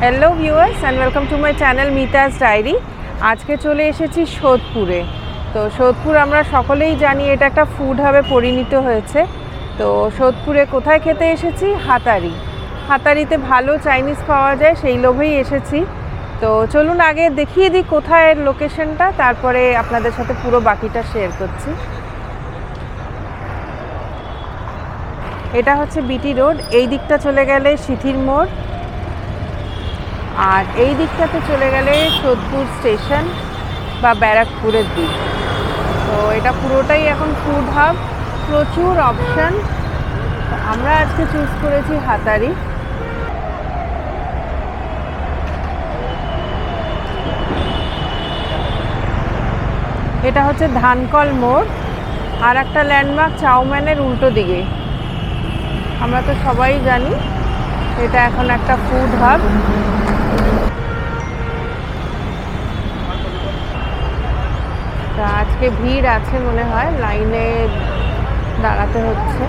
Hello viewers and welcome to my channel Mita's diary. আজকে চলে এসেছি সোদপুরে। তো সোদপুর আমরা সকলেই জানি এটা একটা ফুড হাবে পরিণত হয়েছে। তো সোদপুরে কোথায় খেতে এসেছি? হাতারিতে ভালো চাইনিজ পাওয়া যায়, সেই লোভেই এসেছি। তো চলুন আগে দেখিয়ে দিই কোথায় লোকেশনটা, তারপরে আপনাদের সাথে পুরো বাকিটা শেয়ার করছি। এটা হচ্ছে বিটি রোড, এই দিকটা চলে গেলে সিথির মোড়, আর এই দিকটাতে চলে গেলে সোদপুর স্টেশন বা ব্যারাকপুরের দিক। তো এটা পুরোটাই এখন ফুড হাব, প্রচুর অপশান। আমরা আজকে চুজ করেছি হাতারি। এটা হচ্ছে ধানকল মোড়, আর একটা ল্যান্ডমার্ক চাউম্যানের উল্টো দিকে। আমরা তো সবাই জানি এটা এখন একটা ফুড হাব। আজকে ভিড় আছে মনে হয়, লাইনে দাঁড়াতে হচ্ছে।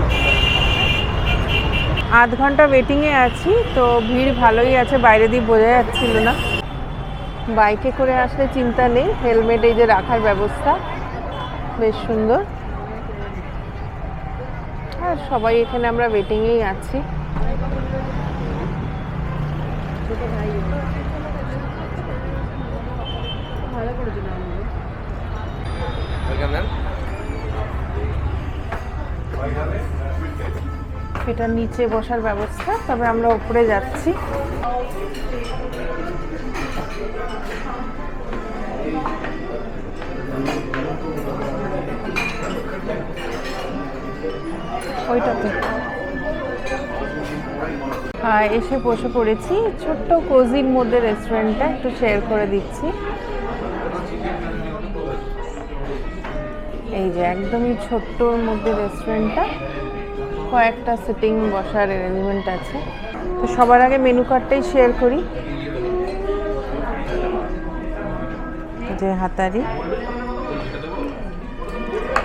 আধ ঘন্টা ওয়েটিংয়ে আছি, তো ভিড় ভালোই আছে, বাইরে দিয়ে বোঝা যাচ্ছিল না। বাইকে করে আসলে চিন্তা নেই, হেলমেট এই যে রাখার ব্যবস্থা বেশ সুন্দর। আর সবাই এখানে আমরা ওয়েটিংয়েই আছি। এটা নিচে বসার ব্যবস্থা, তবে আমরা উপরে যাচ্ছি। ওইটাতে এসে বসে পড়েছি ছোট্ট কোজির মধ্যে রেস্টুরেন্টটা, একটু শেয়ার করে দিচ্ছি। এই যে একদমই ছোট্টর মধ্যে রেস্টুরেন্টটা, কয়েকটা সিটিং বসার অ্যারেঞ্জমেন্ট আছে। তো সবার আগে মেনু কার্ডটাই শেয়ার করি। যে হাতারি,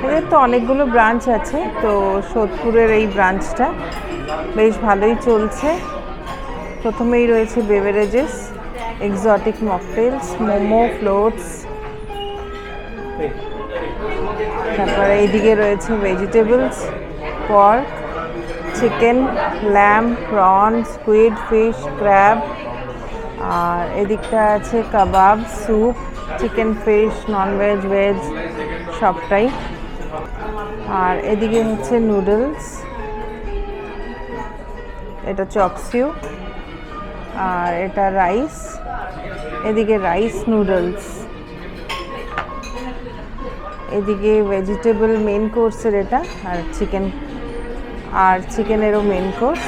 এদের তো অনেকগুলো ব্রাঞ্চ আছে, তো সোদপুরের এই ব্রাঞ্চটা বেশ ভালোই চলছে। প্রথমেই রয়েছে beverages, exotic mocktails, momo, floats. তারপরে এইদিকে রয়েছে vegetables, pork, chicken, lamb, prawn, squid, fish, crab. আর এদিকটা আছে kebab, soup, chicken, fish, non veg, veg সবটাই। আর এদিকে হচ্ছে নুডলস, এটা চপসিউ, আর এটা রাইস। এদিকে রাইস নুডলস, এদিকে ভেজিটেবল মেন কোর্সের এটা, আর চিকেনেরও মেন কোর্স।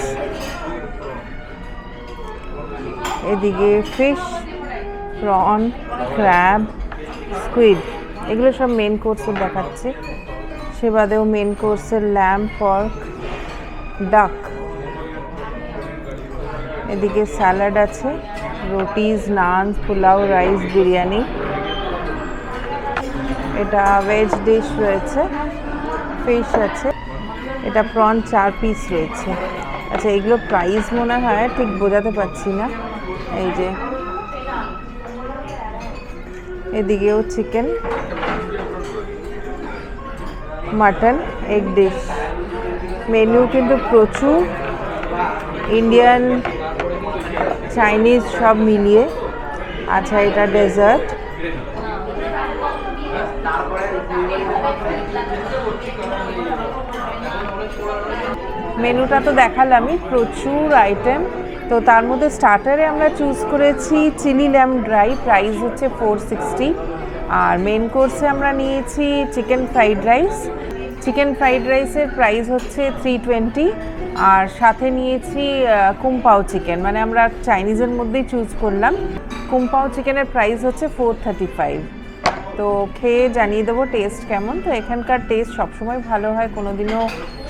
এদিকে ফিশ, প্রন, ক্র্যাব, স্কুইড, এগুলো সব মেন কোর্সের দেখাচ্ছে। সে বাদেও মেন কোর্সের ল্যাম্ব, পর্ক, ডাক। এদিকে স্যালাড আছে, রুটিস, নান, পোলাও, রাইস, বিরিয়ানি। এটা ভেজ ডিশ রয়েছে, ফিশ আছে, এটা প্রন 4 পিস রয়েছে। আচ্ছা, এগুলো প্রাইস মনে হয় ঠিক বোঝাতে পারছি না। এই যে এদিকেও chicken, mutton, egg dish. Menu কিন্তু প্রচুর, ইন্ডিয়ান, চাইনিজ সব মিলিয়ে। আচ্ছা, এটা ডেজার্ট। মেনুটা তো দেখালামই, প্রচুর আইটেম। তো তার মধ্যে স্টার্টারে আমরা চুজ করেছি চিলি ল্যাম্ব ড্রাই, প্রাইস হচ্ছে 460। আর মেন কোর্সে আমরা নিয়েছি chicken fried rice. Chicken fried রাইসের প্রাইস হচ্ছে 320। আর সাথে নিয়েছি কুমপাও চিকেন, মানে আমরা চাইনিজের মধ্যেই চুজ করলাম। কুমপাও চিকেনের প্রাইস হচ্ছে 435। তো খেয়ে জানিয়ে দেবো টেস্ট কেমন। তো এখানকার টেস্ট সবসময় ভালো হয়, কোনোদিনও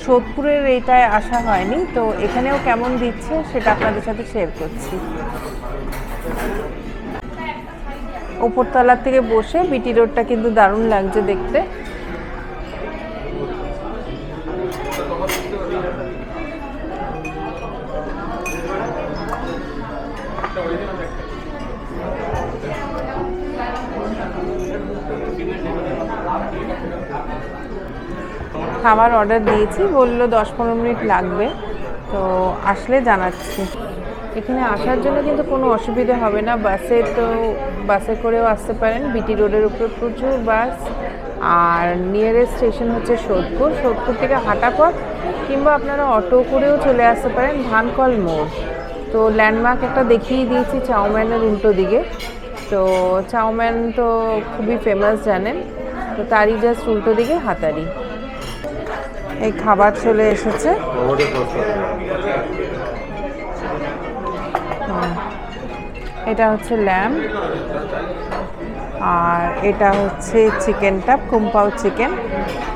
সোদপুরের এইটায় আসা হয়নি। তো এখানেও কেমন দিচ্ছে সেটা আপনাদের সাথে শেয়ার করছি। ওপরতলার থেকে বসে বিটি রোডটা কিন্তু দারুণ লাগছে দেখতে। খাবার অর্ডার দিয়েছি, বললো 10-15 মিনিট লাগবে, তো আসলে জানাচ্ছি। এখানে আসার জন্য কিন্তু কোনো অসুবিধা হবে না, বাসে করেও আসতে পারেন। বিটি রোডের উপরে প্রচুর বাস, আর নিয়ারেস্ট স্টেশন হচ্ছে সোদপুর থেকে হাঁটা পথ, কিংবা আপনারা অটো করেও চলে আসতে পারেন ধানকল মোড়। তো ল্যান্ডমার্ক একটা দেখিয়ে দিয়েছি চাউম্যানের উল্টো দিকে, তো চাউম্যান তো খুবই ফেমাস জানেন, তো তারই জাস্ট উল্টো দিকে হাতারি। এই খাবার চলে এসেছে, এটা হচ্ছে ল্যাম্ব, আর এটা হচ্ছে চিকেনটা কুম্পাও চিকেন,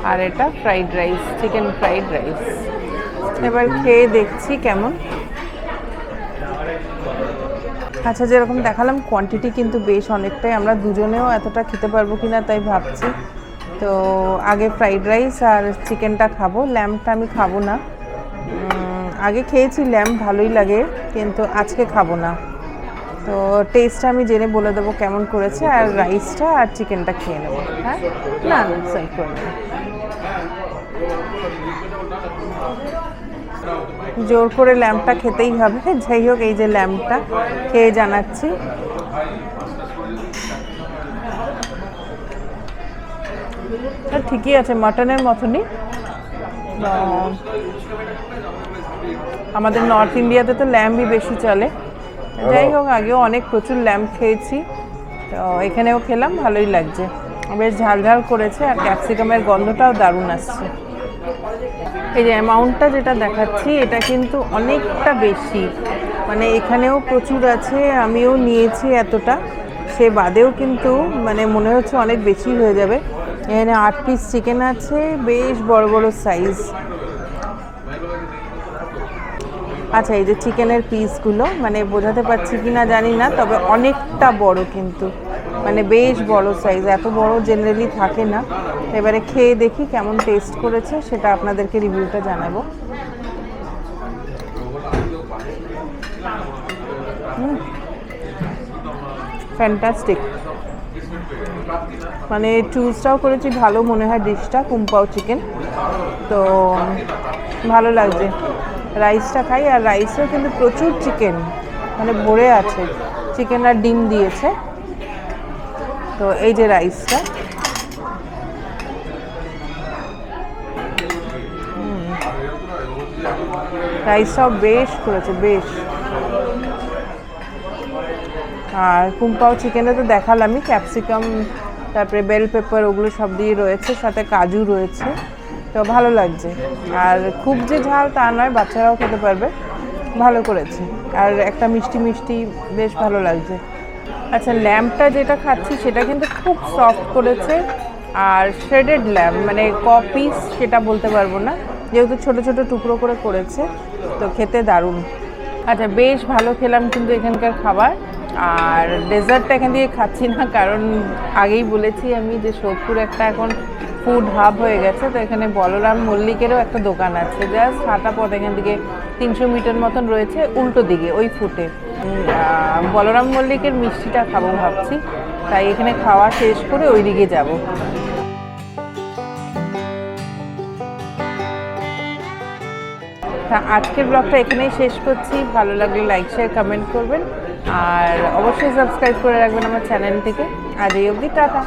আর এটা fried rice, chicken fried rice. এবার খেয়ে দেখছি কেমন। আচ্ছা, যেরকম দেখালাম কোয়ান্টিটি কিন্তু বেশ অনেকটাই, আমরা দুজনেও এতটা খেতে পারবো কিনা তাই ভাবছি। তো আগে ফ্রাইড রাইস আর চিকেনটা খাবো, ল্যাম্বটা আমি খাবো না। আগে খেয়েছি ল্যাম্ব, ভালোই লাগে, কিন্তু আজকে খাবো না। তো টেস্টটা আমি জেনে বলে দেবো কেমন করেছে, আর রাইসটা আর চিকেনটা খেয়ে নেবো। হ্যাঁ, না সার্ভ করে নেবো। জোর করে ল্যাম্বটা খেতেই হবে, যাই হোক এই যে ল্যাম্বটা খেয়ে জানাচ্ছি। ঠিকই আছে, মাটনের মতনই। আমাদের নর্থ ইন্ডিয়াতে তো ল্যাম্বই বেশি চলে। যাই হোক, আগেও অনেক প্রচুর ল্যাম্ব খেয়েছি, তো এখানেও খেলাম, ভালোই লাগছে। বেশ ঝালঝাল করেছে, আর ক্যাপসিকামের গন্ধটাও দারুণ আসছে। এই যে অ্যামাউন্টটা যেটা দেখাচ্ছি, এটা কিন্তু অনেকটা বেশি, মানে এখানেও প্রচুর আছে, আমিও নিয়েছি এতটা, সে বাদেও কিন্তু মানে মনে হচ্ছে অনেক বেশি হয়ে যাবে। এখানে 8 পিস চিকেন আছে, বেশ বড় বড় সাইজ। আচ্ছা, এই যে চিকেনের পিসগুলো মানে বোঝাতে পারছি কি না জানি না, তবে অনেকটা বড় কিন্তু, মানে বেশ বড় সাইজ, এত বড় জেনারেলি থাকে না। এবারে খেয়ে দেখি কেমন টেস্ট করেছে, সেটা আপনাদেরকে রিভিউটা জানাবো। ফ্যান্টাস্টিক, মানে চুজটাও করেছি ভালো, মনে হয় ডিশটা কুম্পাও চিকেন, তো ভালো লাগছে। রাইসটা খাই, আর রাইসেও কিন্তু প্রচুর চিকেন, মানে ভরে আছে চিকেন, আর ডিম দিয়েছে। তো এই যে রাইসটা, রাইসটাও বেশ করেছে, বেশ। আর কুম্পাও চিকেনে তো দেখালামই, ক্যাপসিকাম, তারপরে বেল পেপার, ওগুলো সব দিয়ে রয়েছে, সাথে কাজু রয়েছে, তো ভালো লাগছে। আর খুব যে ঝাল তা নয়, বাচ্চারাও খেতে পারবে, ভালো করেছে। আর একটা মিষ্টি মিষ্টি, বেশ ভালো লাগছে। আচ্ছা, ল্যাম্বটা যেটা খাচ্ছি সেটা কিন্তু খুব সফট করেছে, আর শ্রেডেড ল্যাম্ব, মানে পিস সেটা বলতে পারবো না, যেহেতু ছোট ছোট টুকরো করে করেছে, তো খেতে দারুণ। আচ্ছা, বেশ ভালো খেলাম কিন্তু এখানকার খাবার। আর ডেজার্টটা এখান থেকে খাচ্ছি না, কারণ আগেই বলেছি আমি যে সোদপুর একটা এখন ফুড হাব হয়ে গেছে, তো এখানে বলরাম মল্লিকেরও একটা দোকান আছে, জাস্ট হাঁটা পথ এখান থেকে 300 মিটার মতন রয়েছে, উল্টো দিকে ওই ফুটে। বলরাম মল্লিকের মিষ্টিটা খাবো ভাবছি, তাই এখানে খাওয়া শেষ করে ওই দিকে যাবো। আজকের ব্লগটা এখানেই শেষ করছি। ভালো লাগলে লাইক, শেয়ার, কমেন্ট করবেন, আর অবশ্যই সাবস্ক্রাইব করে রাখবেন আমার চ্যানেলটিকে। আজ এই অবধি, টাটা।